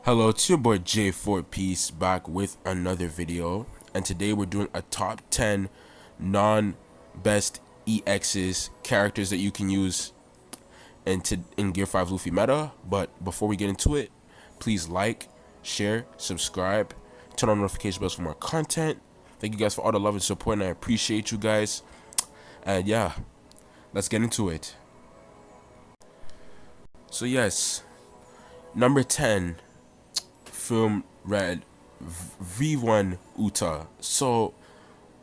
Hello, it's your boy jforpiece back with another video, and today we're doing a top 10 non-best EXs characters that you can use in Gear 5 Luffy meta. But before we get into it, please like, share, subscribe, turn on notification bells for more content. Thank you guys for all the love and support, and I appreciate you guys. And yeah, let's get into it. So yes, number 10, Film Red V1 Uttar. So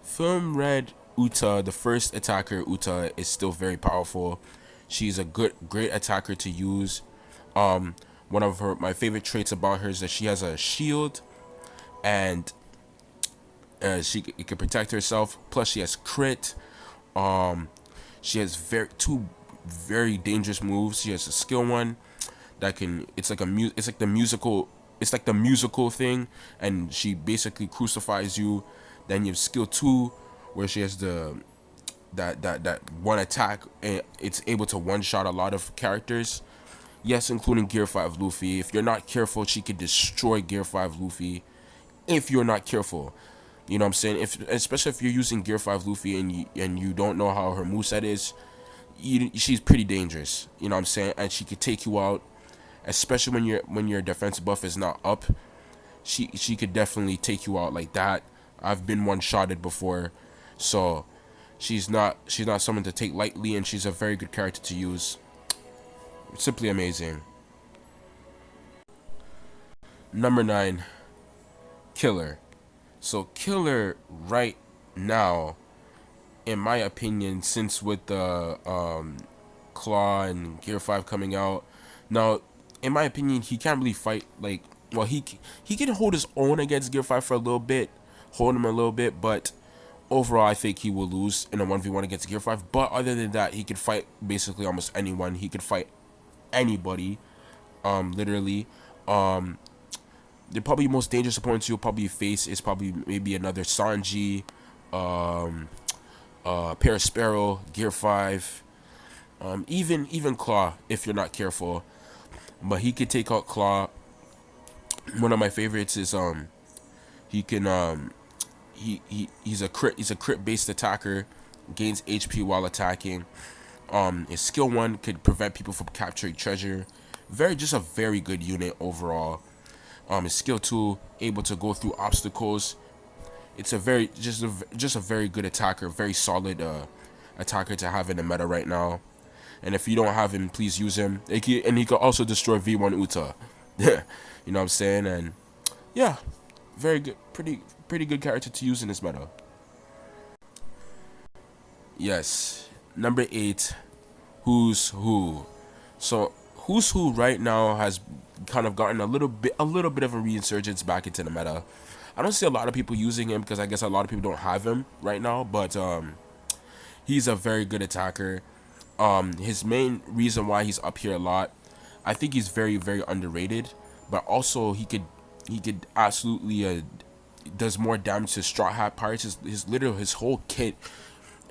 Film Red Uttar, the first attacker Uttar, is still very powerful. She's a great attacker to use. One of my favorite traits about her is that she has a shield, and it can protect herself. Plus she has crit. She has two very dangerous moves. She has a skill one that can, it's like the musical thing, and she basically crucifies you. Then you have skill 2, where she has that one attack, and it's able to one shot a lot of characters, yes, including Gear 5 Luffy. If you're not careful, she could destroy Gear 5 Luffy if you're not careful. You know what I'm saying? Especially if you're using Gear 5 Luffy and you don't know how her moveset is, she's pretty dangerous. You know what I'm saying? And she could take you out, especially when your defense buff is not up. She could definitely take you out like that. I've been one-shotted before, so she's not someone to take lightly, and she's a very good character to use. Simply amazing. Number 9, Killer. So Killer right now, in my opinion, since with the Claw and Gear 5 coming out, now in my opinion he can't really fight, like, well, he can hold his own against Gear 5 for a little bit, hold him a little bit, but overall I think he will lose in a 1v1 against Gear 5. But other than that, he could fight basically almost anyone. He could fight anybody, literally. The probably most dangerous opponents you'll probably face is probably maybe another Sanji, Sparrow, Gear 5, even Claw if you're not careful. But he could take out Claw. One of my favorites is he's a crit based attacker, gains HP while attacking. His skill 1 could prevent people from capturing treasure. Just a very good unit overall. His skill 2, able to go through obstacles. It's a very very good attacker, very solid attacker to have in the meta right now. And if you don't have him, please use him. And he could also destroy V1 Uttar. You know what I'm saying? And yeah, very good, pretty good character to use in this meta. Yes, number 8, Who's Who. So Who's Who right now has kind of gotten a little bit of a resurgence back into the meta. I don't see a lot of people using him because I guess a lot of people don't have him right now, but he's a very good attacker. His main reason why he's up here a lot, I think he's very underrated, but also he could absolutely does more damage to Straw Hat Pirates. His whole kit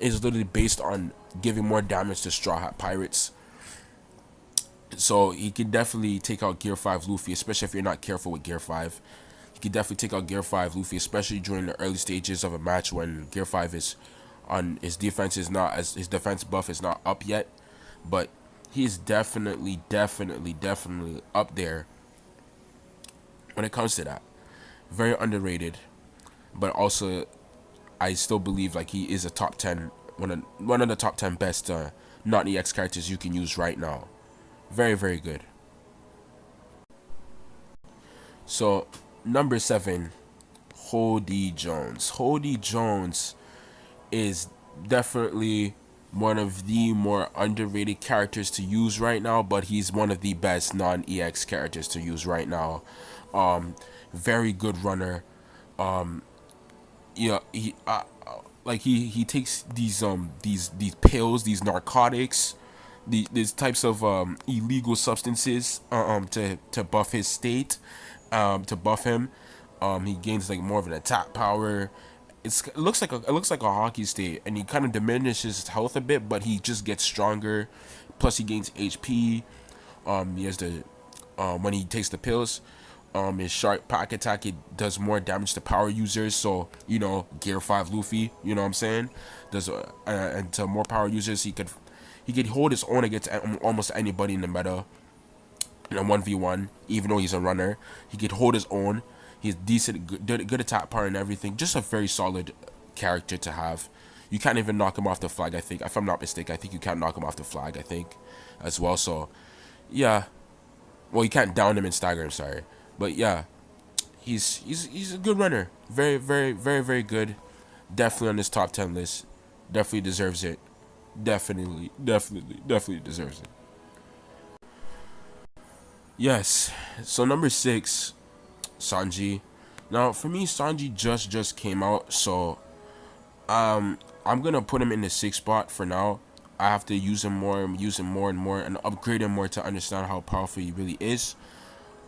is literally based on giving more damage to Straw Hat Pirates. So he can definitely take out Gear 5 Luffy, especially if you're not careful with Gear 5. He can definitely take out Gear 5 Luffy, especially during the early stages of a match when Gear 5 is on, his defense buff is not up yet. But he is definitely up there when it comes to that. Very underrated, but also I still believe like he is a top 10, one of the top 10 best non-EX characters you can use right now. Very good. So number 7, Holde Jones. Holde Jones is definitely one of the more underrated characters to use right now, but he's one of the best non-EX characters to use right now. Very good runner. Yeah, he takes these pills, these narcotics, these types of illegal substances to buff his state, to buff him. He gains like more of an attack power. It looks like a hockey state, and he kind of diminishes his health a bit, but he just gets stronger. Plus he gains HP. He has the when he takes the pills. His sharp pack attack, it does more damage to power users. So Gear 5 Luffy, you know what I'm saying? Does and to more power users, he could hold his own against almost anybody in the meta in a 1v1. Even though he's a runner, he could hold his own. He's decent, good attack power and everything. Just a very solid character to have. You can't even knock him off the flag, I think. If I'm not mistaken, I think you can't knock him off the flag, I think, as well. So, yeah. Well, you can't down him and stagger him, sorry. But, yeah. He's a good runner. Very, very, very, very good. Definitely on this top 10 list. Definitely deserves it. Definitely deserves it. Yes. So, number 6, Sanji. Now, for me, Sanji just came out, so I'm gonna put him in the 6th spot for now. I have to use him more and more, and upgrade him more to understand how powerful he really is.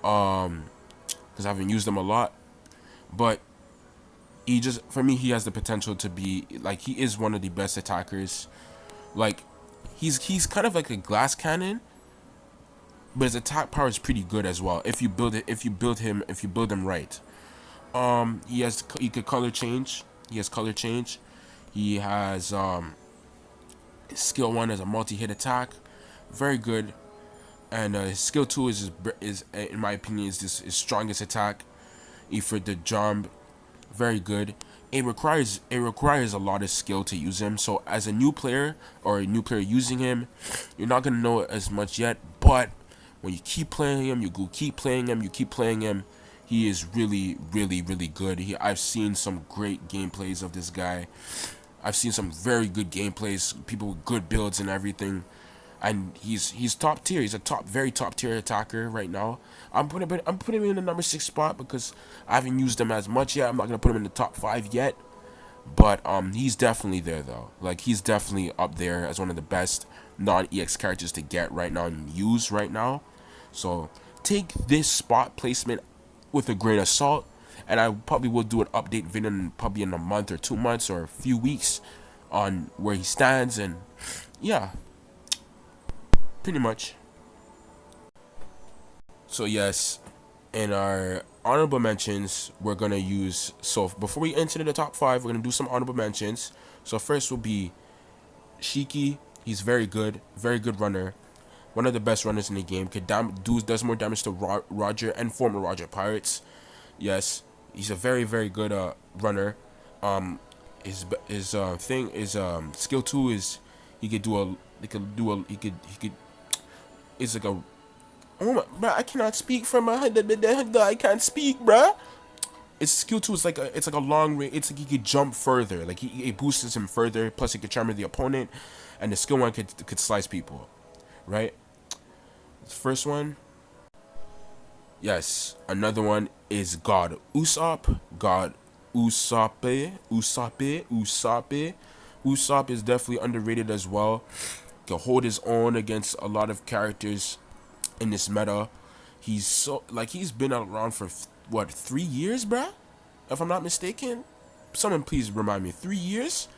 Because I haven't used him a lot, but for me, he has the potential to be like, he is one of the best attackers. Like, he's kind of like a glass cannon, but his attack power is pretty good as well if you build him right. He could color change. He has color change. He has skill 1 as a multi-hit attack, very good, and his skill 2 is in my opinion is his strongest attack. For the jump, very good. It requires a lot of skill to use him. So as a new player using him, you're not gonna know it as much yet. But when you keep playing him, you keep playing him, he is really, really, really good. I've seen some great gameplays of this guy. I've seen some very good gameplays, people with good builds and everything, and he's top tier. He's a very top tier attacker right now. I'm putting him in the number 6 spot because I haven't used him as much yet. I'm not gonna put him in the top 5 yet, but he's definitely there though. Like, he's definitely up there as one of the best non-EX characters to get right now and use right now. So take this spot placement with a grain of salt. And I probably will do an update video probably in a month or 2 months or a few weeks on where he stands, and yeah, pretty much. So yes, in our honorable mentions, we're gonna use, so before we enter the top 5, we're gonna do some honorable mentions. So first will be Shiki. He's very good runner, one of the best runners in the game. Does more damage to Roger and former Roger pirates. Yes. He's a very, very good runner. His thing is skill 2 is he could it's like a, oh my, bro, I cannot speak from my I can't speak, bro. His skill 2 is like a long range. It's like he could jump further. Like it boosts him further. Plus he could charm the opponent, and the skill 1 could slice people, right? The first one. Yes, another one is God Usop. God Usopp. Usop is definitely underrated as well. Can hold his own against a lot of characters in this meta. He's been around for what, 3 years, bruh? If I'm not mistaken. Someone please remind me. 3 years?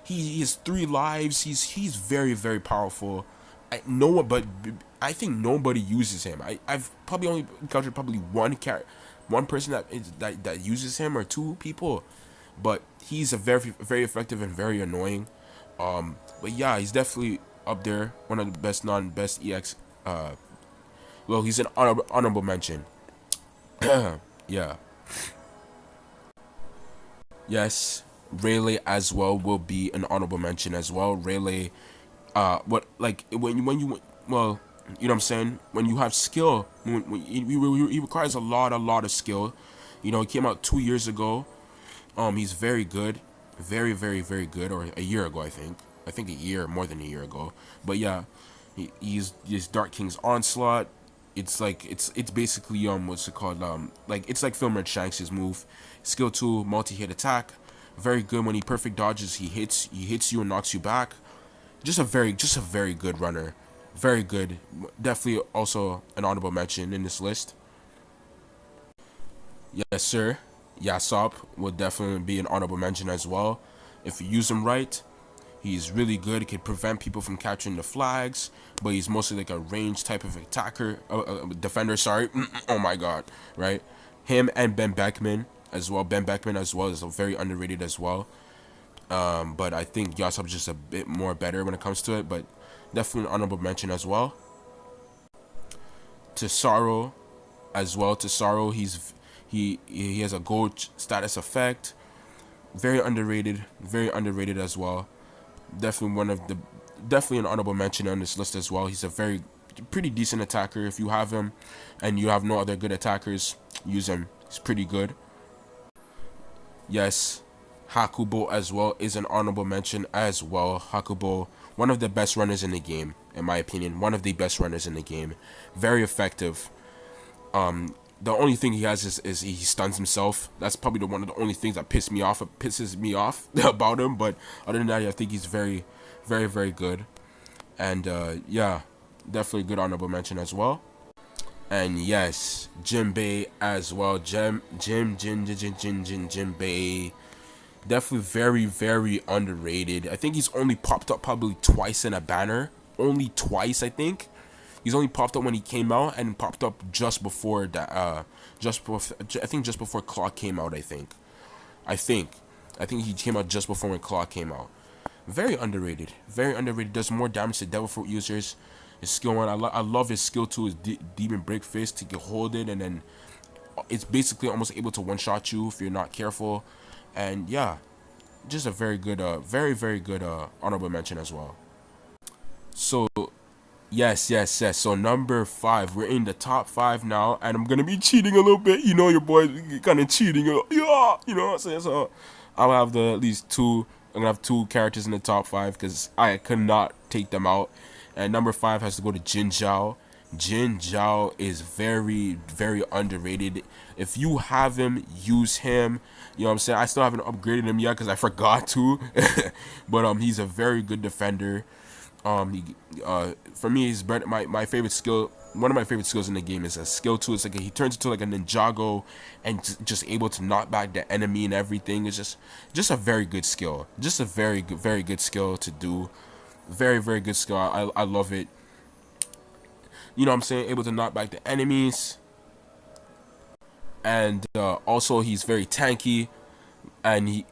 He has 3 lives. He's very, very powerful. I think nobody uses him. I've probably only encountered probably one person that uses him, or 2 people, but he's a very, very effective and very annoying. But yeah, he's definitely up there, one of the best non-best EX. Well, he's an honorable mention. Yeah. Yes, Rayleigh as well will be an honorable mention as well. Rayleigh, when you, well, you know what I'm saying, when you have skill, he requires a lot of skill. He came out 2 years ago. He's very good, very, very, very good, or a year ago, I think a year, more than a year ago. But yeah, he's Dark King's Onslaught. It's basically what's it called, like, it's like Film Red Shanks' move. Skill 2, multi-hit attack, very good. When he perfect dodges, he hits you and knocks you back. Just a very good runner. Very good. Definitely also an honorable mention in this list. Yes, sir. Yassop would definitely be an honorable mention as well. If you use him right, He's really good. He can prevent people from capturing the flags, but he's mostly like a range type of attacker, defender. Sorry. Oh my god, right? Him and Ben Beckman as well. Ben Beckman as well is very underrated as well. But I think Yassop is just a bit more better when it comes to it. But definitely an honorable mention as well. Tesaro as well. Tesaro, he has a gold status effect. Very underrated. Very underrated as well. Definitely an honorable mention on this list as well. He's a pretty decent attacker. If you have him and you have no other good attackers, use him. He's pretty good. Yes, Hakubo as well is an honorable mention as well. Hakubo, one of the best runners in the game, in my opinion. One of the best runners in the game. Very effective. The only thing he has is he stuns himself. That's probably one of the only things that pisses me off about him. But other than that, I think he's very, very, very good. And yeah, definitely good honorable mention as well. And yes, Jinbei as well. Jinbei. Definitely very, very underrated. I think he's only popped up probably twice in a banner. Only twice, I think. He's only popped up when he came out and popped up just before that. I think just before Clock came out. I think he came out just before when Clock came out. Very underrated. Very underrated. Does more damage to Devil Fruit users. His skill one, I love his skill 2 is Demon Break Fist. He can hold it and then it's basically almost able to one shot you if you're not careful. And yeah, just a very good, very, very good honorable mention as well. So yes. So number 5, we're in the top 5 now, and I'm gonna be cheating a little bit. You know, your boy kind of cheating. Yeah, you know what I'm saying. So I'll have at least 2. I'm gonna have 2 characters in the top 5 because I could not take them out. And number 5 has to go to Jin Zhao. Jin Zhao is very, very underrated. If you have him, use him. You know what I'm saying? I still haven't upgraded him yet because I forgot to. But he's a very good defender. For me, he's better. My favorite skill. One of my favorite skills in the game is a skill 2. It's like he turns into like a Ninjago and just able to knock back the enemy and everything. It's just a very good skill. Just a very good skill to do. Very, very good skill. I love it. You know what I'm saying? Able to knock back the enemies. And also he's very tanky. And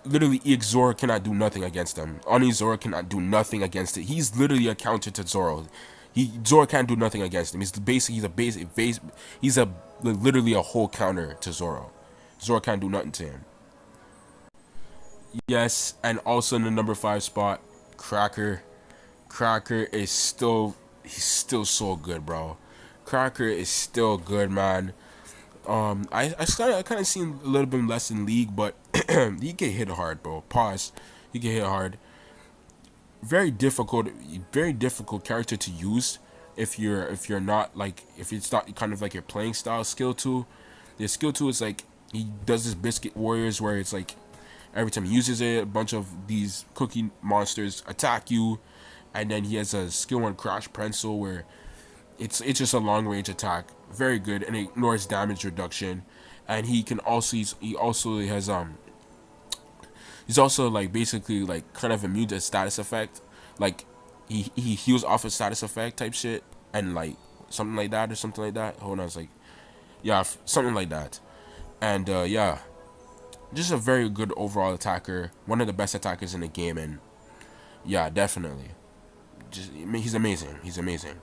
literally EX Zoro cannot do nothing against him. Oni Zoro cannot do nothing against it. He's literally a counter to Zoro. Zoro can't do nothing against him. He's literally a whole counter to Zoro. Zoro can't do nothing to him. Yes, and also in the number 5 spot, Cracker. Cracker is he's still so good, bro. Cracker is still good, man. I kind of seen a little bit less in League, but he get hit hard, bro. Pause. He get hit hard. Very difficult character to use if you're not like if it's not kind of like your playing style. Skill 2, the skill 2 is like he does this Biscuit Warriors where it's like every time he uses it, a bunch of these cookie monsters attack you, and then he has a skill 1 Crash Pencil where it's just a long range attack. Very good, and it ignores damage reduction. And he also he's also like basically like kind of immune to status effect. Like he heals off a status effect type shit, and like something like that or something like that. Hold on, it's like yeah, something like that. And yeah, just a very good overall attacker. One of the best attackers in the game, and yeah, definitely. He's amazing. He's amazing.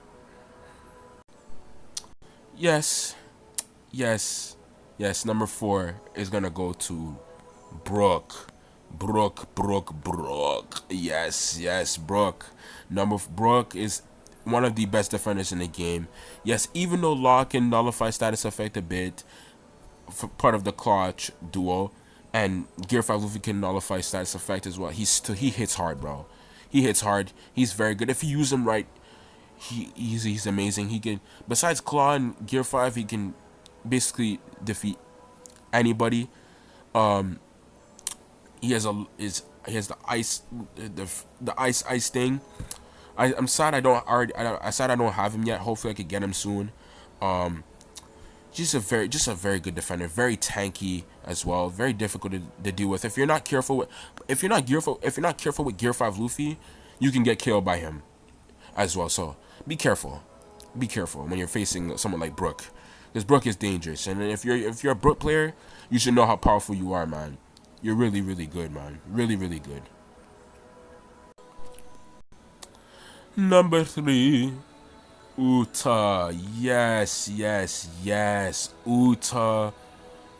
Yes. Number 4 is gonna go to Brook. Brook. Yes, Brook. Brook is one of the best defenders in the game. Yes, even though Law can nullify status effect a bit, for part of the Clutch duo, and Gear 5 Luffy can nullify status effect as well. He hits hard, bro. He hits hard. He's very good. If you use him right, he's amazing. He can, besides Claw and Gear 5, he can basically defeat anybody. He has the ice thing. I'm sad I don't have him yet. Hopefully I could get him soon. just a very good defender, very tanky as well, very difficult to deal with. If you're not careful with, if you're not careful with Gear 5 Luffy, you can get killed by him as well. So be careful, when you're facing someone like Brook, because Brook is dangerous. And if you're a Brook player, you should know how powerful you are, man. You're really really good, man. Really really good. Number three, Uttar. Yes, yes, yes. Uttar.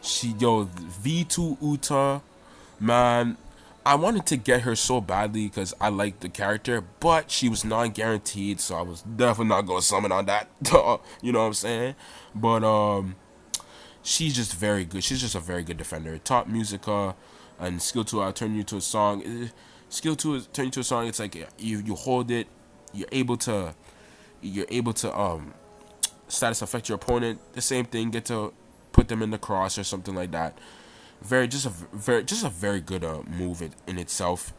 V2 Uttar. Man, I wanted to get her so badly because I liked the character, but she was non-guaranteed, so I was definitely not gonna summon on that. You know what I'm saying? But she's just very good. She's just a very good defender. Top musica and skill 2. I'll turn you to a song. Skill 2 is turn you to a song. It's like you hold it. You're able to status affect your opponent. The same thing. Get to put them in the cross or something like that. Just a very good move in itself.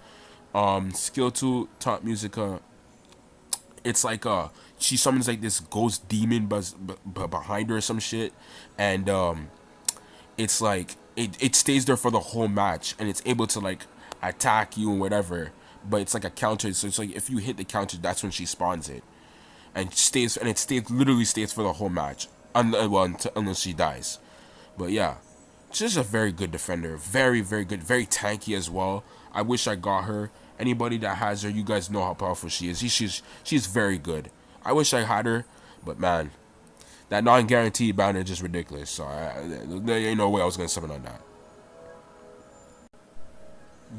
Skill 2 top musica. It's like she summons like this ghost demon behind her or some shit, and it's like it stays there for the whole match, and it's able to like attack you and whatever, but it's like a counter. So it's like if you hit the counter, that's when she spawns it, and it stays literally stays for the whole match, unless she dies. But yeah, she's a very good defender, very very good, very tanky as well. I wish I got her. Anybody that has her, you guys know how powerful she is. She's very good. I wish I had her, but man, that non-guaranteed banner is just ridiculous. So there ain't no way I was gonna summon on that.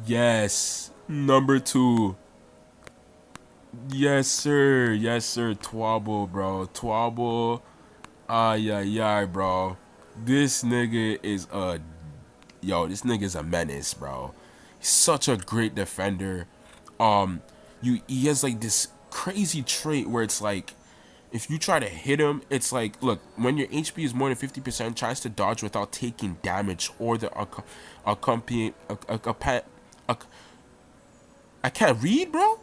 Yes, number 2. Yes sir, Twabo, bro. Twabo, yeah, bro. This nigga is a This nigga's a menace, bro. He's such a great defender. He has like this crazy trait where it's like if you try to hit him, it's like, look, when your HP is more than 50%, chance to dodge without taking damage or the accompanying I can't read, bro.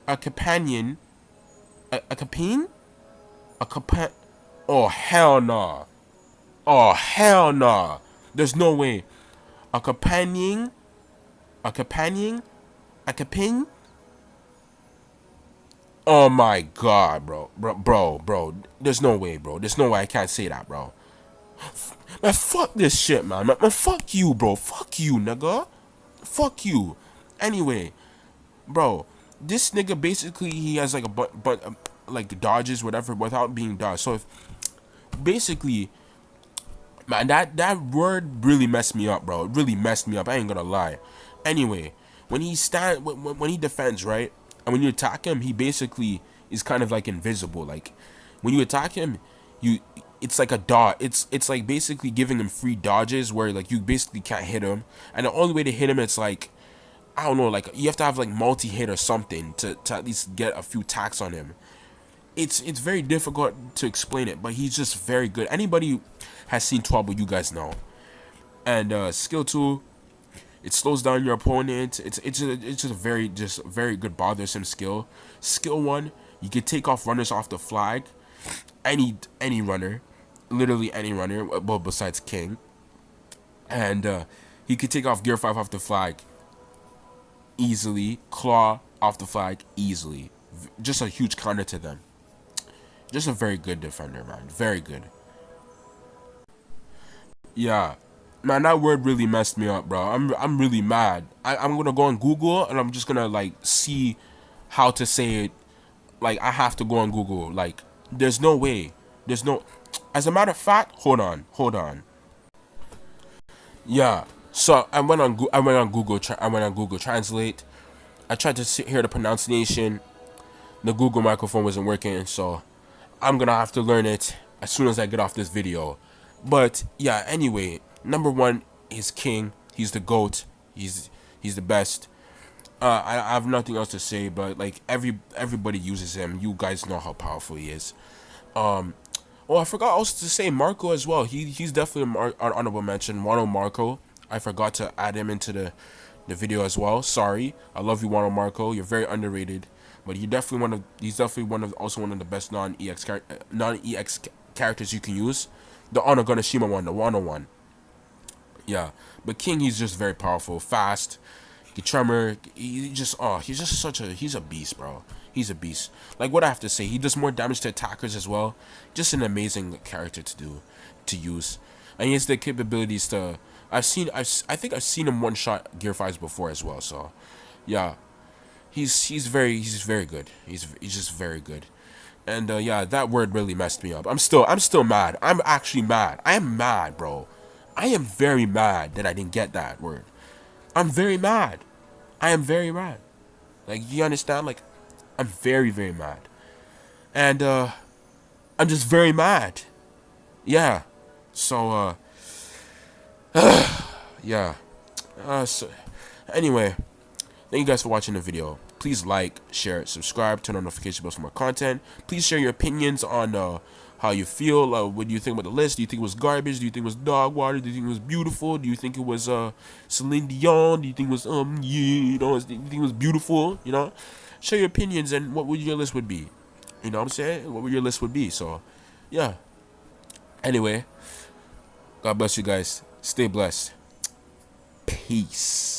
A companion, a companion, a compa. Oh hell nah. Oh hell nah. There's no way. A companion, a companion, a companion. Oh my god, bro. There's no way, bro. There's no way I can't say that, bro. Man, fuck this shit, man, fuck you, bro. Fuck you, nigga. Fuck you. Anyway, bro, this nigga basically he has like a but like dodges whatever without being dodged. So if basically, man, that word really messed me up, bro. It really messed me up. I ain't gonna lie. Anyway, when he defends, right, and when you attack him, he basically is kind of like invisible. Like when you attack him, it's like a dot. It's like basically giving him free dodges where like you basically can't hit him, and the only way to hit him, it's like I don't know, like you have to have like multi-hit or something to at least get a few attacks on him. It's very difficult to explain it, but he's just very good. Anybody has seen Twabo, you guys know. And skill 2, it slows down your opponent. It's just a very good bothersome skill. Skill 1, you can take off runners off the flag. Any runner, literally any runner, well besides King. And he could take off Gear 5 off the flag easily. Claw off the flag easily. Just a huge counter to them. Just a very good defender, man. Very good. Yeah, man, that word really messed me up, bro. I'm really mad. I'm gonna go on Google and I'm just gonna like see how to say it. Like I have to go on Google. Like there's no way. There's no. As a matter of fact, hold on. Yeah. So I went on Google. I went on Google Translate. I tried to hear the pronunciation. The Google microphone wasn't working, so I'm gonna have to learn it as soon as I get off this video. But yeah, anyway, number 1 is King. He's the GOAT. He's the best. I have nothing else to say, but like everybody uses him. You guys know how powerful he is. Oh, I forgot also to say Marco as well. He's definitely an honorable mention. Wano Marco. I forgot to add him into the video as well. Sorry. I love you, Wano Marco. You're very underrated. But he's definitely one of also one of the best non-EX characters you can use. The Onoganashima one, the 101. Yeah, but King, he's just very powerful, fast. Tremor, he's just he's a beast, bro. He's a beast. Like, what I have to say, he does more damage to attackers as well. Just an amazing character to use, and he has the capabilities to. I think I've seen him one shot Gear 5s before as well. So, yeah, he's very good. He's just very good. And yeah, that word really messed me up. I'm still mad. I'm actually mad. I am mad, bro. I am very mad that I didn't get that word. I'm very mad. I am very mad. Like, you understand? Like, I'm very, very mad. And I'm just very mad. Yeah. So yeah. So anyway, thank you guys for watching the video. Please like, share, subscribe, turn on notification bells for more content. Please share your opinions on how you feel. What do you think about the list? Do you think it was garbage? Do you think it was dog water? Do you think it was beautiful? Do you think it was Celine Dion? Do you think it was do you think it was beautiful? You know, share your opinions and what would your list would be. You know what I'm saying? What would your list would be? So, yeah. Anyway, God bless you guys. Stay blessed. Peace.